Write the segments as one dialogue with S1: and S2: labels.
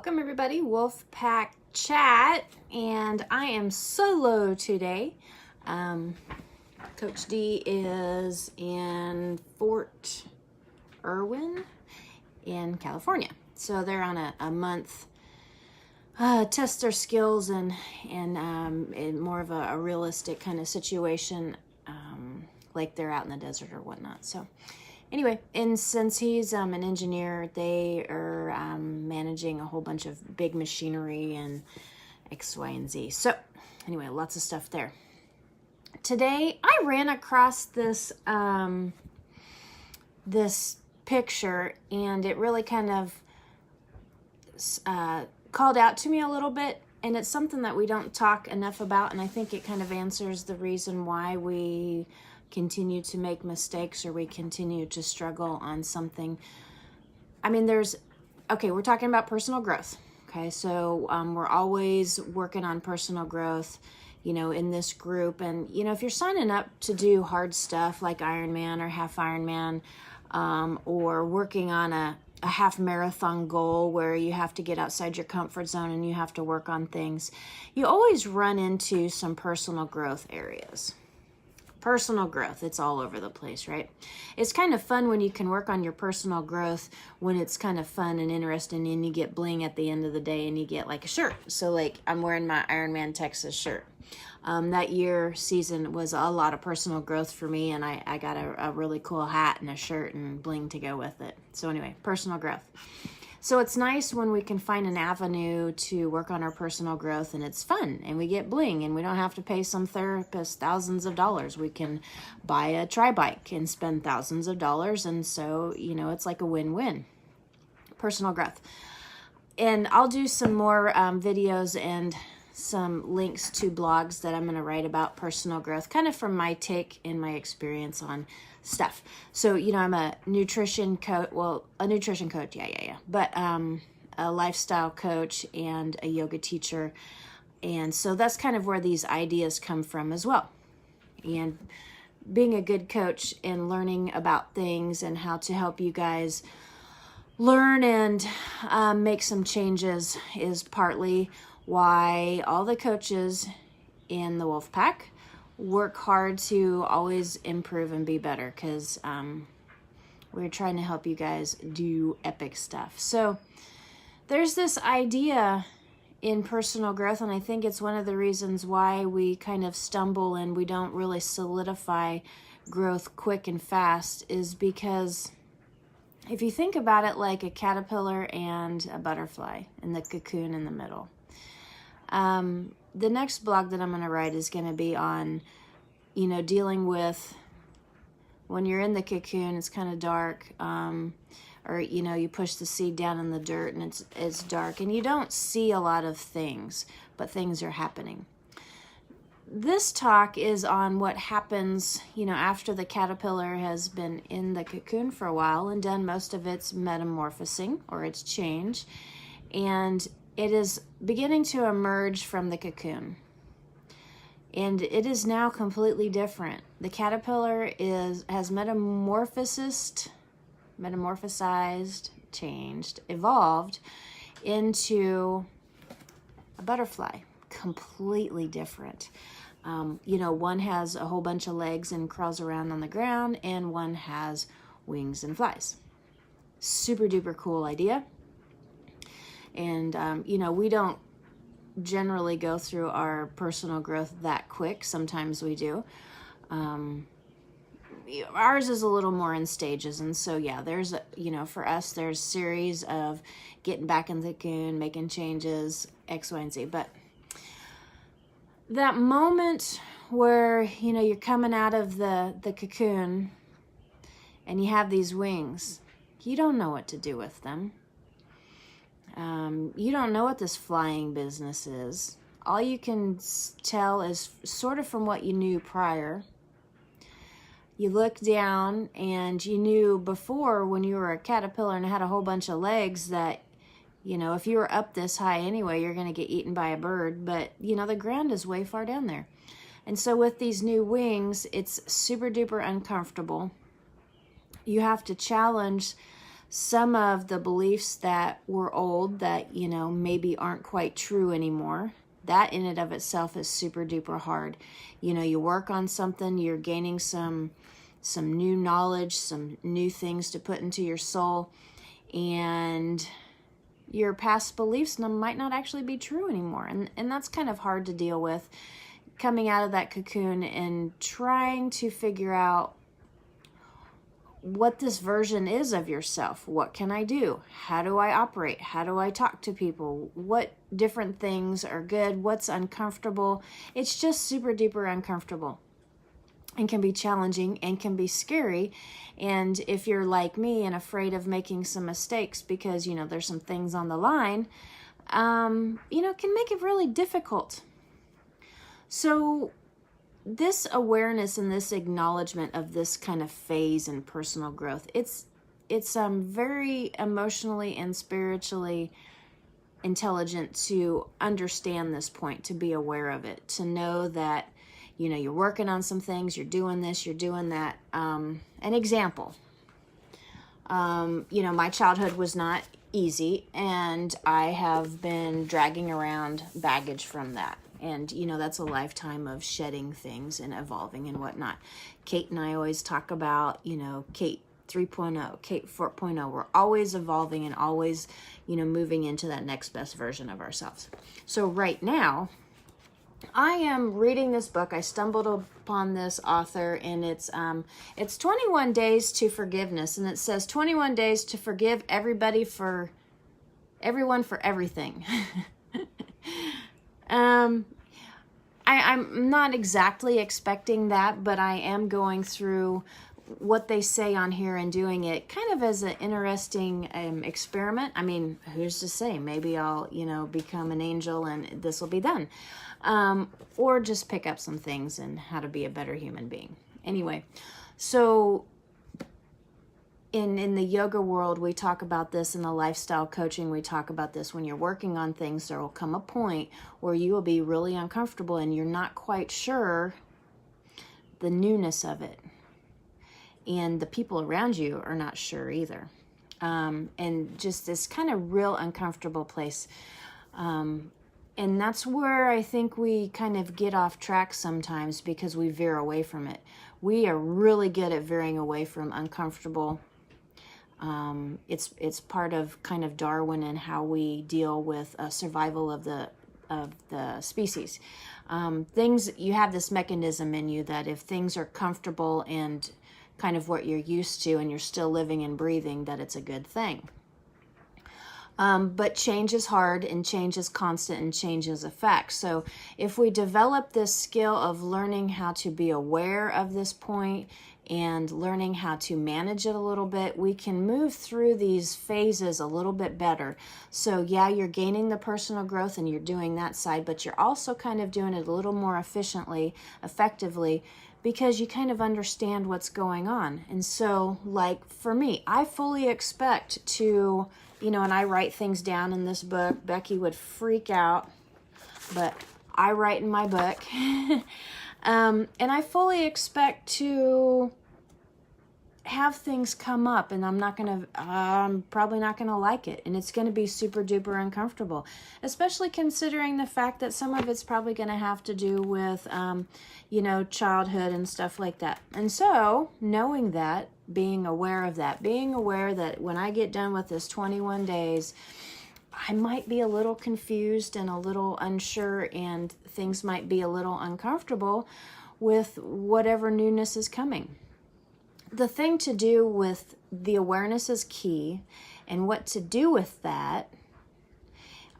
S1: Welcome everybody, Wolfpack Chat, and I am solo today. Coach D is in Fort Irwin in California, so they're on a month test their skills and in more of a realistic kind of situation, like they're out in the desert or whatnot. So anyway, and since he's an engineer, they are managing a whole bunch of big machinery and X, Y, and Z. So anyway, lots of stuff there. Today, I ran across this this picture, and it really kind of called out to me a little bit. And it's something that we don't talk enough about, and I think it kind of answers the reason why we continue to make mistakes or we continue to struggle on something. I mean, we're talking about personal growth. Okay, so we're always working on personal growth, in this group. And, if you're signing up to do hard stuff like Ironman or half Ironman, or working on a half marathon goal where you have to get outside your comfort zone and you have to work on things, you always run into some personal growth areas. Personal growth, it's all over the place, right? It's kind of fun when you can work on your personal growth, when it's kind of fun and interesting, and you get bling at the end of the day and you get like a shirt. So like I'm wearing my Ironman Texas shirt. That season was a lot of personal growth for me, and I got a really cool hat and a shirt and bling to go with it. So anyway, personal growth. So it's nice when we can find an avenue to work on our personal growth, and it's fun, and we get bling, and we don't have to pay some therapist thousands of dollars. We can buy a tri-bike and spend thousands of dollars, and so, it's like a win-win. Personal growth. And I'll do some more videos and some links to blogs that I'm going to write about personal growth, kind of from my take and my experience on stuff. So, I'm a nutrition coach, but a lifestyle coach and a yoga teacher. And so that's kind of where these ideas come from as well. And being a good coach and learning about things and how to help you guys learn and make some changes is partly why all the coaches in the Wolfpack work hard to always improve and be better, because we're trying to help you guys do epic stuff. So there's this idea in personal growth, and I think it's one of the reasons why we kind of stumble and we don't really solidify growth quick and fast, is because if you think about it like a caterpillar and a butterfly and the cocoon in the middle. The next blog that I'm going to write is going to be on, dealing with when you're in the cocoon, it's kind of dark, or, you push the seed down in the dirt and it's dark and you don't see a lot of things, but things are happening. This talk is on what happens, after the caterpillar has been in the cocoon for a while and done most of its metamorphosing or its change, and it is beginning to emerge from the cocoon. And it is now completely different. The caterpillar has metamorphosized, changed, evolved into a butterfly, completely different. One has a whole bunch of legs and crawls around on the ground, and one has wings and flies. Super duper cool idea. And, we don't generally go through our personal growth that quick. Sometimes we do. Ours is a little more in stages. And so, there's, for us, there's series of getting back in the cocoon, making changes, X, Y, and Z. But that moment where, you're coming out of the cocoon and you have these wings, you don't know what to do with them. You don't know what this flying business is. All you can tell is sort of from what you knew prior. You look down and you knew before when you were a caterpillar and had a whole bunch of legs that, if you were up this high anyway, you're going to get eaten by a bird. But, the ground is way far down there. And so with these new wings, it's super duper uncomfortable. You have to challenge some of the beliefs that were old that, maybe aren't quite true anymore. That in and of itself is super duper hard. You work on something, you're gaining some new knowledge, some new things to put into your soul, and your past beliefs might not actually be true anymore. And that's kind of hard to deal with, coming out of that cocoon and trying to figure out what this version is of yourself. What can I do? How do I operate? How do I talk to people? What different things are good? What's uncomfortable? It's just super duper uncomfortable and can be challenging and can be scary. And if you're like me and afraid of making some mistakes because, there's some things on the line, can make it really difficult. So this awareness and this acknowledgement of this kind of phase in personal growth, it's very emotionally and spiritually intelligent to understand this point, to be aware of it, to know that, you're working on some things, you're doing this, you're doing that. An example, my childhood was not easy, and I have been dragging around baggage from that. And, that's a lifetime of shedding things and evolving and whatnot. Kate and I always talk about, Kate 3.0, Kate 4.0. We're always evolving and always, moving into that next best version of ourselves. So right now, I am reading this book. I stumbled upon this author, and it's 21 Days to Forgiveness. And it says 21 days to forgive everyone for everything. I'm not exactly expecting that, but I am going through what they say on here and doing it kind of as an interesting experiment. I mean, who's to say? Maybe I'll, become an angel and this will be done. Or just pick up some things and how to be a better human being. Anyway, so in the yoga world, we talk about this. In the lifestyle coaching, we talk about this. When you're working on things, there will come a point where you will be really uncomfortable and you're not quite sure the newness of it. And the people around you are not sure either. And just this kind of real uncomfortable place. And that's where I think we kind of get off track sometimes because we veer away from it. We are really good at veering away from uncomfortable. It's part of kind of Darwin and how we deal with survival of the species. Things, you have this mechanism in you that if things are comfortable and kind of what you're used to and you're still living and breathing, that it's a good thing. But change is hard and change is constant and change is a fact. So if we develop this skill of learning how to be aware of this point and learning how to manage it a little bit, we can move through these phases a little bit better. So yeah, you're gaining the personal growth and you're doing that side, but you're also kind of doing it a little more efficiently, effectively, because you kind of understand what's going on. And so, like for me, I fully expect to, and I write things down in this book. Becky would freak out, but I write in my book. And I fully expect to have things come up, and I'm probably not going to like it. And it's going to be super duper uncomfortable, especially considering the fact that some of it's probably going to have to do with, childhood and stuff like that. And so knowing that, being aware that when I get done with this 21 days, I might be a little confused and a little unsure, and things might be a little uncomfortable with whatever newness is coming. The thing to do with the awareness is key, and what to do with that,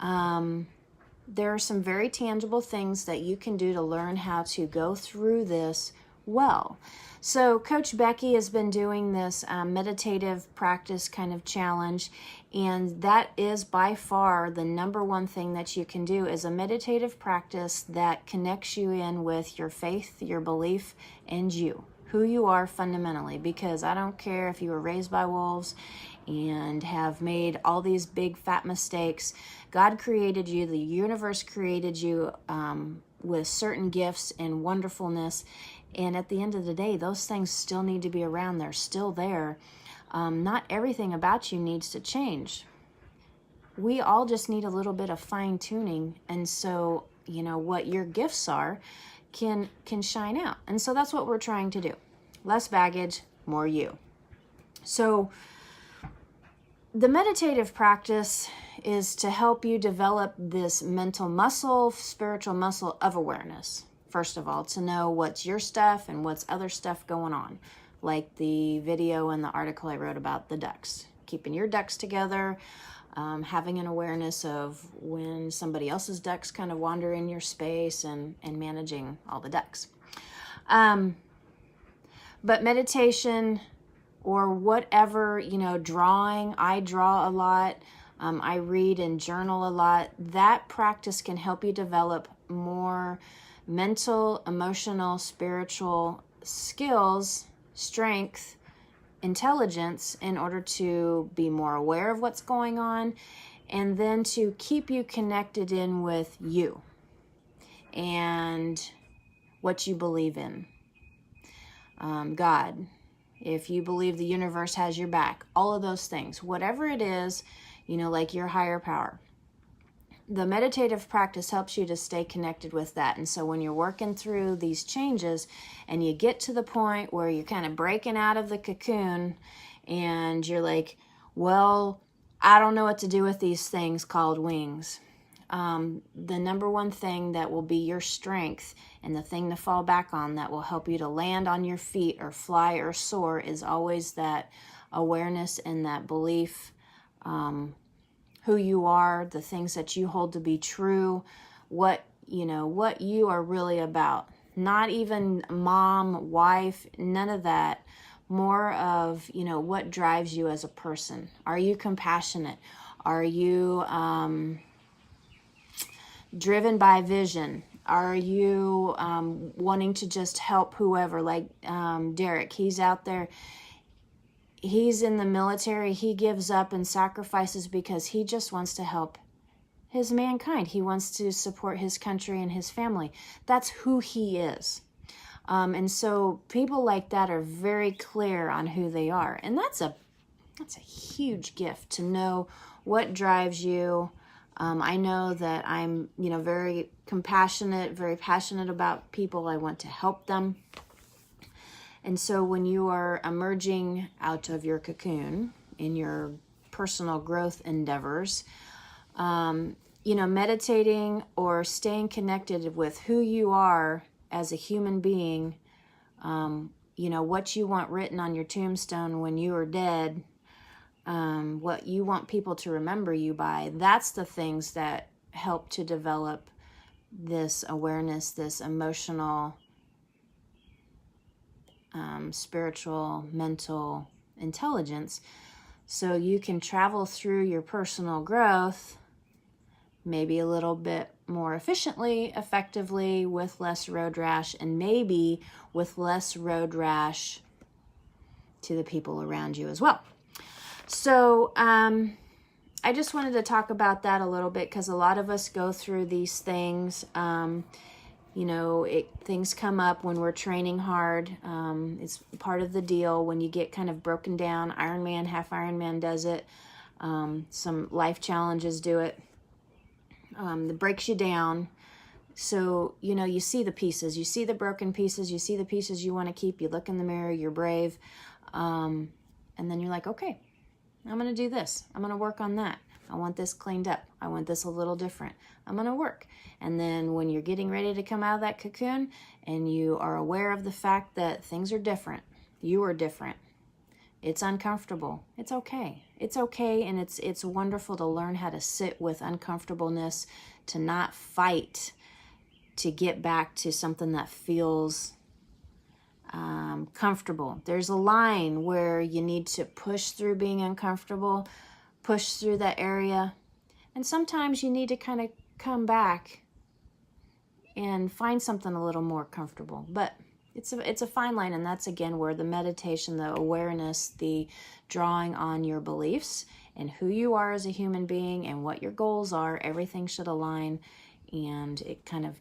S1: there are some very tangible things that you can do to learn how to go through this well. So Coach Becky has been doing this meditative practice kind of challenge, and that is by far the number one thing that you can do is a meditative practice that connects you in with your faith, your belief, and who you are fundamentally. Because I don't care if you were raised by wolves and have made all these big fat mistakes. God created you, the universe created you with certain gifts and wonderfulness. And at the end of the day, those things still need to be around. They're still there. Not everything about you needs to change. We all just need a little bit of fine tuning. And so, what your gifts are can shine out. And so that's what we're trying to do. Less baggage, more you. So the meditative practice is to help you develop this mental muscle, spiritual muscle of awareness. First of all, to know what's your stuff and what's other stuff going on. Like the video and the article I wrote about the ducks. Keeping your ducks together, having an awareness of when somebody else's ducks kind of wander in your space, and managing all the ducks. But meditation or whatever, drawing, I draw a lot, I read and journal a lot. That practice can help you develop more mental, emotional, spiritual skills, strength, intelligence in order to be more aware of what's going on, and then to keep you connected in with you and what you believe in. God, if you believe the universe has your back, all of those things, whatever it is, like your higher power. The meditative practice helps you to stay connected with that. And so when you're working through these changes and you get to the point where you're kind of breaking out of the cocoon and you're like, well, I don't know what to do with these things called wings. The number one thing that will be your strength and the thing to fall back on that will help you to land on your feet or fly or soar is always that awareness and that belief, who you are, the things that you hold to be true, what you are really about. Not even mom, wife, none of that. More of, what drives you as a person. Are you compassionate? Are you driven by vision? Are you wanting to just help whoever? Like Derek, he's out there. He's in the military. He gives up and sacrifices because he just wants to help his mankind. He wants to support his country and his family. That's who he is. And so people like that are very clear on who they are. And that's a huge gift to know what drives you. I know that I'm, very compassionate, very passionate about people. I want to help them. And so when you are emerging out of your cocoon in your personal growth endeavors, meditating or staying connected with who you are as a human being, what you want written on your tombstone when you are dead, what you want people to remember you by, that's the things that help to develop this awareness, this emotional, spiritual, mental intelligence, so you can travel through your personal growth maybe a little bit more efficiently, effectively, with less road rash, and maybe with less road rash to the people around you as well. So I just wanted to talk about that a little bit because a lot of us go through these things. Things come up when we're training hard. It's part of the deal when you get kind of broken down. Ironman, half Ironman does it. Some life challenges do it. That breaks you down. So, you see the pieces. You see the broken pieces. You see the pieces you want to keep. You look in the mirror. You're brave. And then you're like, okay, I'm going to do this. I'm going to work on that. I want this cleaned up. I want this a little different. I'm going to work. And then when you're getting ready to come out of that cocoon and you are aware of the fact that things are different, you are different, it's uncomfortable. It's okay. It's okay, and it's wonderful to learn how to sit with uncomfortableness, to not fight, to get back to something that feels comfortable. There's a line where you need to push through being uncomfortable, push through that area, and sometimes you need to kind of come back and find something a little more comfortable. But it's a fine line, and that's again where the meditation, the awareness, the drawing on your beliefs and who you are as a human being and what your goals are, everything should align, and it kind of,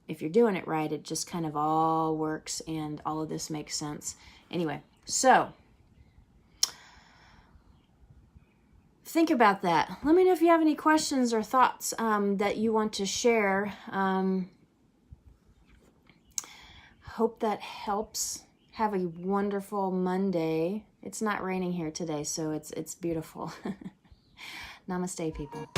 S1: if you're doing it right, it just kind of all works and all of this makes sense. Anyway, so think about that. Let me know if you have any questions or thoughts that you want to share. Hope that helps. Have a wonderful Monday. It's not raining here today, so it's beautiful. Namaste, people.